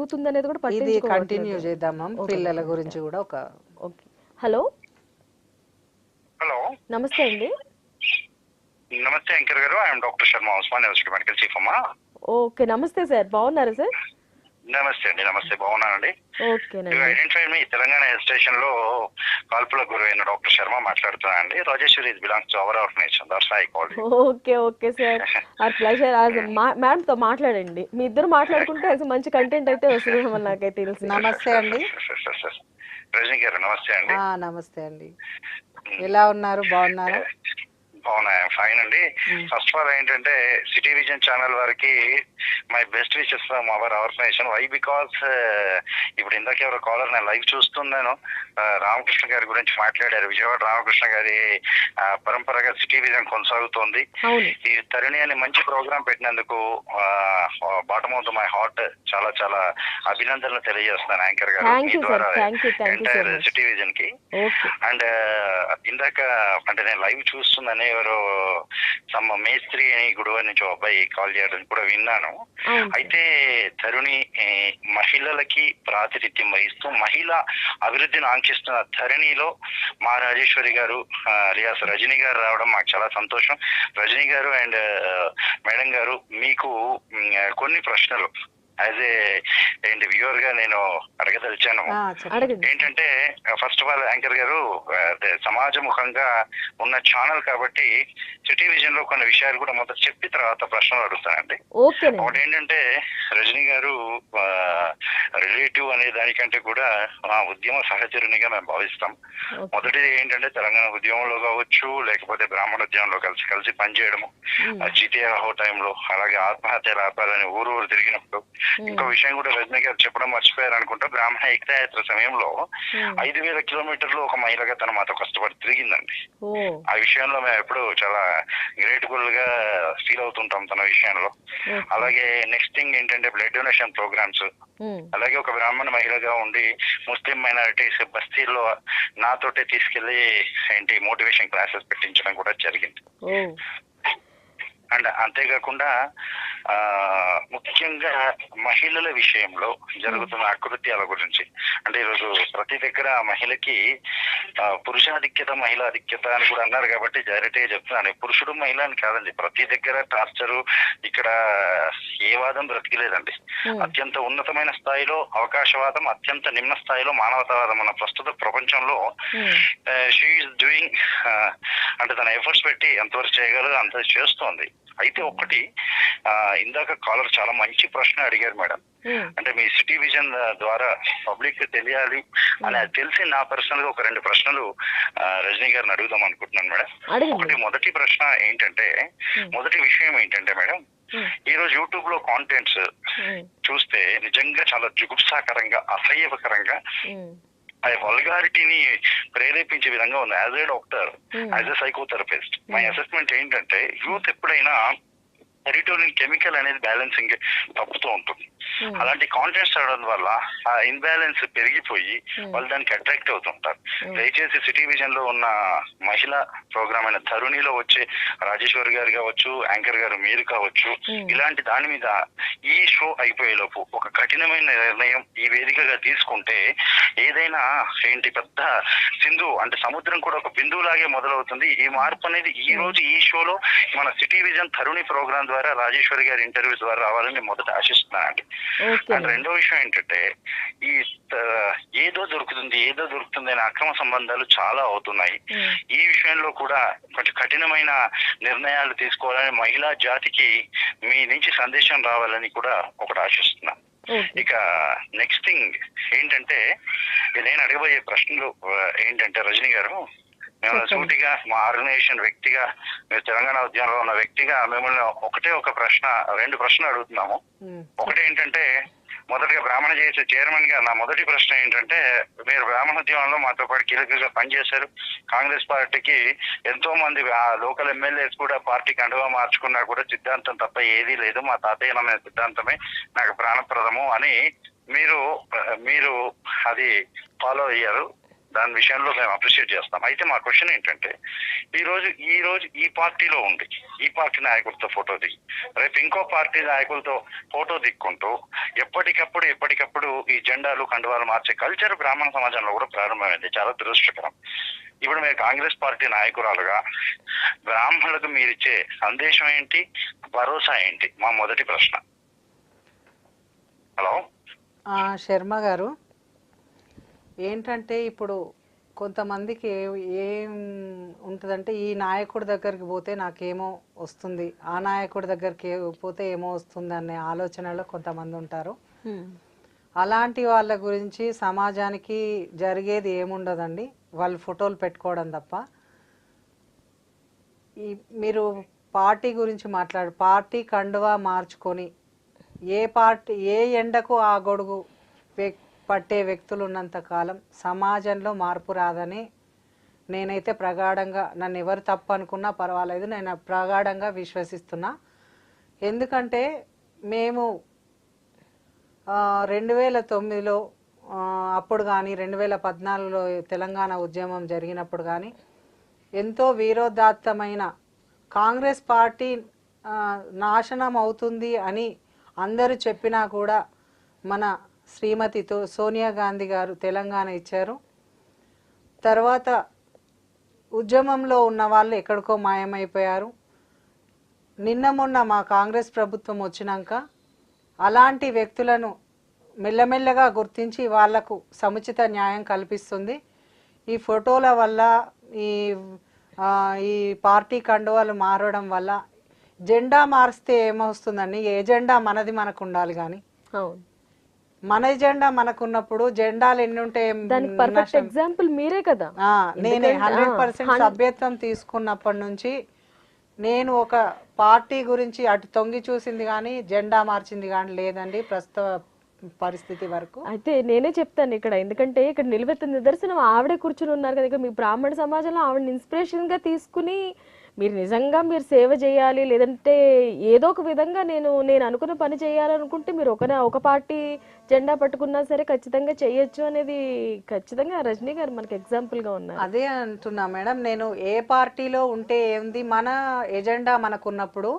జరుగుతుందనేది కూడా ఇది కంటిన్యూ పట్టించుకోవట్లేదు. చేద్దాం మ్యామ్. ఓకే పిల్లల ఓకే గురించి కూడా ఒక ఓకే. హలో హలో నమస్తే అండి. నమస్తే యాంకర్ గారు. I'm doctor Sharma, Osman university medical chief అమ్మా. ఓకే నమస్తే సార్, బాగున్నారా సార్? నమస్తే అండి. నమస్తే, బాగున్నానండి. ఓకేనండి. ఐడెంటిఫై మీ తెలంగాణ హెల్త్ స్టేషన్ లో కాల్పులకు గురైన డాక్టర్ శర్మ మాట్లాడుతున్నా అండి. Rajeshwari belongs to our organization. That's I call you. Okay okay sir, our pleasure. Madam తో మాట్లాడండి, మీ ఇద్దరు మాట్లాడుకుంటే మంచి కంటెంట్ అయితే వస్తుంది నాకైతే తెలిసి. నమస్తే అండి. రజనీ గారు నమస్తే అండి. నమస్తే అండి, ఎలా ఉన్నారు? బాగున్నారా? బాగున్నా, ఫైన్ అండి. ఫస్ట్ ఆఫ్ ఆల్ ఏంటంటే సిటీ విజన్ ఛానల్ వారికి my best wishes from our organization. Why because ఇప్పుడు ఇందాక ఎవరో కాలర్ నేను లైవ్ చూస్తున్నాను, రామకృష్ణ గారి గురించి మాట్లాడారు. విజయవాడ రామకృష్ణ గారి పరంపరగా సిటీ విజన్ కొనసాగుతోంది. ఈ తరుణి అని మంచి ప్రోగ్రామ్ పెట్టినందుకు బాటమ్ ఆఫ్ మై హార్ట్ చాలా చాలా అభినందనలు తెలియజేస్తున్నాను యాంకర్ గారు మీ ద్వారా ఎంటైర్ సిటీ విజన్ కి. అండ్ ఇందాక అంటే నేను లైవ్ చూస్తుందని ఎవరో సమ్ మేస్త్రి అని గుడివాడ నుంచి అబ్బాయి కాల్ చేయడం కూడా విన్నాను. అయితే తరుణి మహిళలకి ప్రాతినిధ్యం వహిస్తూ మహిళా అభివృద్ధిని ఆంక్షిస్తున్న ధరణిలో మా రాజేశ్వరి గారు రియాస్ రజనీ గారు రావడం మాకు చాలా సంతోషం. రజనీ గారు అండ్ మేడం గారు, మీకు కొన్ని ప్రశ్నలు యాజ్ ఏంటి వ్యూవర్ గా నేను అడగదలిచాను. ఏంటంటే ఫస్ట్ ఆఫ్ ఆల్ యాంకర్ గారు, సమాజముఖంగా ఉన్న ఛానల్ కాబట్టి సిటీ విజన్ లో కొన్ని విషయాలు కూడా మొదట చెప్పి తర్వాత ప్రశ్నలు అడుగుతానండి. ఒకటి ఏంటంటే రజనీ గారు రిలేటివ్ అనే దానికంటే కూడా ఉద్యమ సహచరునిగా మేము భావిస్తాం. మొదటిది ఏంటంటే తెలంగాణ ఉద్యమంలో కావచ్చు, లేకపోతే బ్రాహ్మణ ఉద్యమంలో కలిసి పనిచేయడము, జీటీఆర్ హో టైంలో, అలాగే ఆత్మహత్యలు ఆపాలని ఊరు తిరిగినప్పుడు. ఇంకో విషయం కూడా రజనీ గారు చెప్పడం మర్చిపోయారు అనుకుంటా, బ్రాహ్మణ ఏకయాత్ర సమయంలో 5,000 కిలోమీటర్లు ఒక మహిళగా తన మాతో కష్టపడి తిరిగిందండి. ఆ విషయంలో మేము ఎప్పుడు చాలా గ్రేట్ఫుల్ గా ఫీల్ అవుతుంటాం తన విషయంలో. అలాగే నెక్స్ట్ థింగ్ ఏంటంటే బ్లడ్ డొనేషన్ ప్రోగ్రామ్స్. అలాగే ఒక బ్రాహ్మణ మహిళగా ఉండి ముస్లిం మైనారిటీస్ బస్తీల్లో నాతోటే తీసుకెళ్లి ఏంటి మోటివేషన్ క్లాసెస్ పెట్టించడం కూడా జరిగింది. అండ్ అంతేకాకుండా ముఖ్యంగా మహిళల విషయంలో జరుగుతున్న అకృత్యాల గురించి, అంటే ఈరోజు ప్రతి దగ్గర మహిళకి పురుషాధిక్యత మహిళా ఆధిక్యత అని కూడా అన్నారు కాబట్టి డైరెక్ట్గా చెప్తున్నాను. పురుషుడు మహిళ అని కాదండి, ప్రతి దగ్గర టార్చరు. ఇక్కడ ఏ వాదం బ్రతికిలేదండి. అత్యంత ఉన్నతమైన స్థాయిలో అవకాశవాదం, అత్యంత నిమ్న స్థాయిలో మానవతావాదం ఉన్న ప్రస్తుత ప్రపంచంలో షీ ఈస్ డూయింగ్, అంటే తన ఎఫర్ట్స్ పెట్టి ఎంతవరకు చేయగలదో అంత చేస్తోంది. అయితే ఒక్కటి, ఇందాక కాలర్ చాలా మంచి ప్రశ్న అడిగారు మేడం. అంటే మీ సిటీ విజన్ ద్వారా పబ్లిక్ తెలియాలి అని తెలిసి నా పర్సనల్ గా ఒక 2 ప్రశ్నలు రజనీ గారిని అడుగుదాం అనుకుంటున్నాను మేడం. ఒకటి, మొదటి ప్రశ్న ఏంటంటే, మొదటి విషయం ఏంటంటే మేడం, ఈ రోజు యూట్యూబ్ లో కాంటెంట్స్ చూస్తే నిజంగా చాలా జుగుప్సాకరంగా, అసహ్యకరంగా, అది వల్గారిటీని ప్రేరేపించే విధంగా ఉంది. As a doctor, as a psychotherapist, my assessment ఏంటంటే యూత్ ఎప్పుడైనా సెరిటోనిన్ కెమికల్ అనేది బ్యాలెన్సింగ్ తప్పుతూ ఉంటుంది. అలాంటి కాంటెంట్స్ చదవడం వల్ల ఆ ఇన్బ్యాలెన్స్ పెరిగిపోయి వాళ్ళు దానికి అట్రాక్ట్ అవుతుంటారు. దయచేసి సిటీ విజన్ లో ఉన్న మహిళా ప్రోగ్రామ్ అయిన తరుణిలో వచ్చే రాజేశ్వరి గారు కావచ్చు, యాంకర్ గారు మీరు కావచ్చు, ఇలాంటి దాని మీద ఈ షో అయిపోయేలోపు ఒక కఠినమైన నిర్ణయం ఈ వేదికగా తీసుకుంటే ఏదైనా ఏంటి పెద్ద సింధు అంటే సముద్రం కూడా ఒక బిందువులాగే మొదలవుతుంది. ఈ మార్పు అనేది ఈ రోజు ఈ షోలో మన సిటీ విజన్ తరుణి ప్రోగ్రామ్ ద్వారా రాజేశ్వరి గారి ఇంటర్వ్యూ ద్వారా రావాలని మొదట ఆశిస్తున్నానండి. అండ్ రెండో విషయం ఏంటంటే, ఈ ఏదో దొరుకుతుంది అనే అక్రమ సంబంధాలు చాలా అవుతున్నాయి. ఈ విషయంలో కూడా కొంచెం కఠినమైన నిర్ణయాలు తీసుకోవాలని మహిళా జాతికి మీ నుంచి సందేశం రావాలని కూడా ఒకటి ఆశిస్తున్నాను. ఇక నెక్స్ట్ థింగ్ ఏంటంటే, నేను అడగబోయే ప్రశ్నలు ఏంటంటే రజనీ గారు, మేము సూటిగా మా ఆర్గనైజేషన్ వ్యక్తిగా, మీరు తెలంగాణ ఉద్యమంలో ఉన్న వ్యక్తిగా మిమ్మల్ని ఒక ప్రశ్న, 2 ప్రశ్నలు అడుగుతున్నాము. ఒకటి ఏంటంటే, మొదటిగా బ్రాహ్మణ చేసే చైర్మన్ గా నా మొదటి ప్రశ్న ఏంటంటే, మీరు బ్రాహ్మణ ఉద్యమంలో మాతో పాటు కీలకంగా పనిచేశారు. కాంగ్రెస్ పార్టీకి ఎంతో మంది లోకల్ ఎమ్మెల్యేస్ కూడా పార్టీకి అండగా మార్చుకున్నా కూడా సిద్ధాంతం తప్ప ఏదీ లేదు, మా తాతయ్య నమ్మిన సిద్ధాంతమే నాకు ప్రాణప్రదము అని మీరు అది ఫాలో అయ్యారు. దాని విషయంలో మేము అప్రిషియేట్ చేస్తాం. అయితే మా క్వశ్చన్ ఏంటంటే ఈ రోజు ఈ పార్టీలో ఉండి ఈ పార్టీ నాయకులతో ఫోటో దిగి రేపు ఇంకో పార్టీ నాయకులతో ఫోటో దిక్కుంటూ ఎప్పటికప్పుడు ఈ జెండాలు కండువాలు మార్చే కల్చర్ బ్రాహ్మణ సమాజంలో కూడా ప్రారంభమైంది. చాలా దురదృష్టకరం. ఇప్పుడు మీరు కాంగ్రెస్ పార్టీ నాయకురాలుగా బ్రాహ్మణులకు మీరిచ్చే సందేశం ఏంటి, భరోసా ఏంటి? మా మొదటి ప్రశ్న. హలో శర్మ గారు, ఏంటంటే ఇప్పుడు కొంతమందికి ఏం ఉంటుందంటే ఈ నాయకుడి దగ్గరికి పోతే నాకేమో వస్తుంది, ఆ నాయకుడి దగ్గరికి పోతే ఏమో వస్తుంది అనే ఆలోచనలో కొంతమంది ఉంటారు. అలాంటి వాళ్ళ గురించి సమాజానికి జరిగేది ఏముండదండి, వాళ్ళు ఫోటోలు పెట్టుకోవడం తప్ప. మీరు పార్టీ గురించి పార్టీ కండువా మార్చుకొని ఏ ఎండకు ఆ గొడుగు పట్టే వ్యక్తులు ఉన్నంత కాలం సమాజంలో మార్పు రాదని నేనైతే ప్రగాఢంగా, నన్ను ఎవరు తప్పు అనుకున్నా పర్వాలేదు, నేను ప్రగాఢంగా విశ్వసిస్తున్నా. ఎందుకంటే మేము 2009లో అప్పుడు కానీ 2014లో తెలంగాణ ఉద్యమం జరిగినప్పుడు కానీ ఎంతో వీరోదాత్తమైన కాంగ్రెస్ పార్టీ నాశనం అవుతుంది అని అందరూ చెప్పినా కూడా మన శ్రీమతితో సోనియా గాంధీ గారు తెలంగాణ ఇచ్చారు. తర్వాత ఉద్యమంలో ఉన్న వాళ్ళు ఎక్కడికో మాయమైపోయారు. నిన్న మొన్న మా కాంగ్రెస్ ప్రభుత్వం వచ్చినాక అలాంటి వ్యక్తులను మెల్లమెల్లగా గుర్తించి వాళ్లకు సముచిత న్యాయం కల్పిస్తుంది. ఈ ఫోటోల వల్ల ఈ పార్టీ కండువాలు మారడం వల్ల జెండా మారిస్తే ఏమొస్తుందండి? ఏ జెండా మనది మనకు ఉండాలి కానీ, మన జెండా మనకున్నప్పుడు జెండాలు ఎన్ని ఉంటే ఎగ్జాంపుల్ మీరే కదా. నేనే 100% సభ్యత్వం తీసుకున్నప్పటి నుంచి నేను ఒక పార్టీ గురించి అటు తొంగి చూసింది కానీ జెండా మార్చింది కానీ లేదండి ప్రస్తుత పరిస్థితి వరకు. అయితే నేనే చెప్తాను ఇక్కడ, ఎందుకంటే ఇక్కడ నిలువెత్త నిదర్శనం ఆవిడే కూర్చుని ఉన్నారు కదా. మీ బ్రాహ్మణ సమాజంలో ఆవిడని ఇన్స్పిరేషన్ గా తీసుకుని మీరు నిజంగా మీరు సేవ చేయాలి, లేదంటే ఏదో ఒక విధంగా నేను అనుకున్న పని చేయాలనుకుంటే మీరు ఒక పార్టీ జెండా పట్టుకున్నా సరే ఖచ్చితంగా చేయొచ్చు అనేది ఖచ్చితంగా రజనీ గారు మనకి ఎగ్జాంపుల్ గా ఉన్నారు. అదే అంటున్నా మేడం, నేను ఏ పార్టీలో ఉంటే ఏంది, మన ఎజెండా మనకున్నప్పుడు